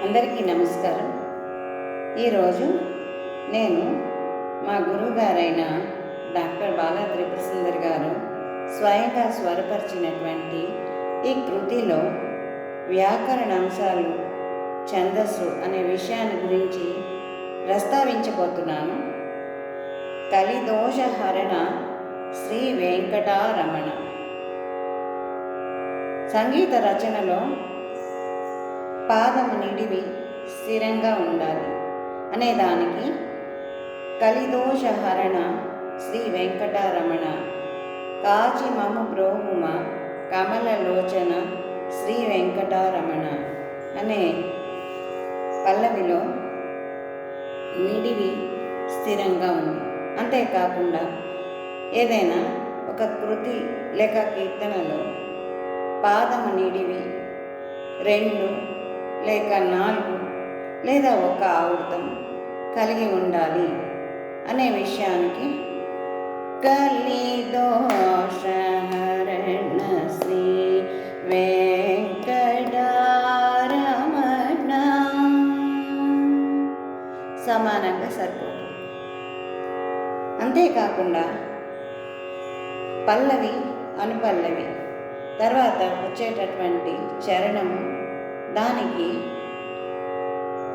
అందరికీ నమస్కారం. ఈరోజు నేను మా గురువుగారైన డాక్టర్ బాలా త్రిపుర సుందరి గారు స్వయంగా స్వరపరిచినటువంటి ఈ కృతిలో వ్యాకరణాంశాలు, ఛందస్సు అనే విషయాన్ని గురించి ప్రస్తావించబోతున్నాను. కలిదోషహరణ శ్రీ వెంకటారమణ. సంగీత రచనలో పాదము నిడివి స్థిరంగా ఉండాలి అనేదానికి కలిదోషహరణ శ్రీ వెంకటారమణ కాచి మము బ్రోహుమ కమలలోచన శ్రీ వెంకటారమణ అనే పల్లవిలో నిడివి స్థిరంగా ఉంది. అంతేకాకుండా ఏదైనా ఒక కృతి లేక కీర్తనలో పాదము నిడివి 2 లేక 4 లేదా ఒక ఆవృతం కలిగి ఉండాలి అనే విషయానికి కలిదోషహరణ శ్రీ వెంకటారమణ సమానంగా సరిపోతుంది. అంతేకాకుండా పల్లవి, అనుపల్లవి తర్వాత వచ్చేటటువంటి చరణము దానికి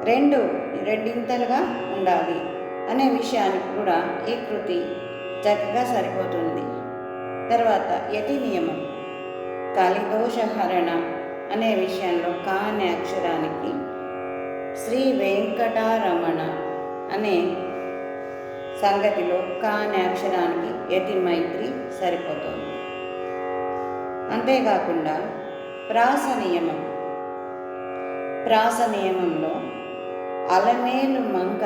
రెండింతలుగా ఉండాలి అనే విషయానికి కూడా ఈ కృతి చక్కగా సరిపోతుంది. తర్వాత యతి నియమం కలిదోషహరణ అనే విషయంలో కా అనే అక్షరానికి శ్రీ వెంకటారమణ అనే సంగతిలో కా అనే అక్షరానికి యతి మైత్రి సరిపోతుంది. అంతేకాకుండా ప్రాస నియమంలో అలమేలు మంగ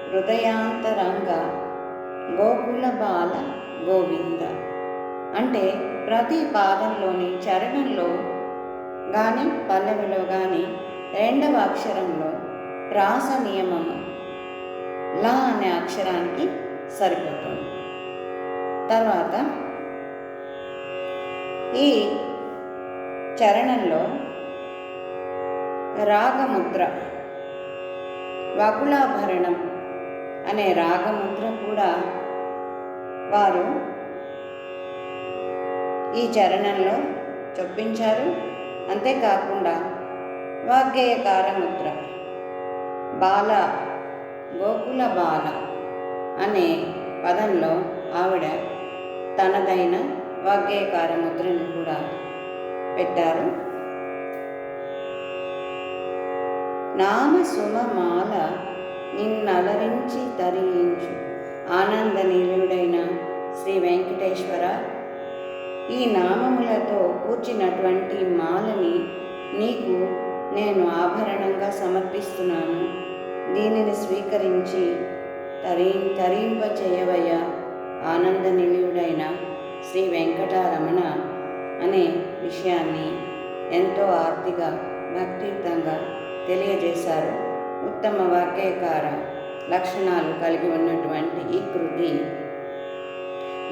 హృదయాంతరంగ గోకుల బాల గోవింద అంటే ప్రతి పాదంలోని చరణంలో కానీ పల్లవిలో కానీ 2వ అక్షరంలో ప్రాస నియమము లా అనే అక్షరానికి సరిపోతుంది. తర్వాత ఈ చరణంలో రాగముద్ర వకులాభరణం అనే రాగముద్ర కూడా వారు ఈ చరణంలో చొప్పించారు. అంతేకాకుండా వాగ్గేయకార ముద్ర బాల గోకుల బాల అనే పదంలో ఆవిడ తనదైన వాగ్గేయకార ముద్రను కూడా పెట్టారు. నామ సుమమాల నిన్నలరించి తరించు ఆనంద నిలుడైన శ్రీ వెంకటేశ్వర, ఈ నామములతో కూర్చినటువంటి మాలని నీకు నేను ఆభరణంగా సమర్పిస్తున్నాను. దీనిని స్వీకరించి తరింపచేయవయ్యా ఆనంద నిలుడైన శ్రీ వెంకటారమణ అనే విషయాన్ని ఎంతో ఆర్తిగా భక్తియుతంగా తెలియజేశారు. ఉత్తమ వాగ్గేయకార లక్షణాలు కలిగి ఉన్నటువంటి ఈ కృతి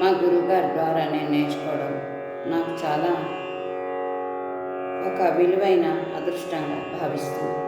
మా గురువుగారి ద్వారా నేను నేర్చుకోవడం నాకు చాలా ఒక విలువైన అదృష్టంగా భావిస్తున్నాను.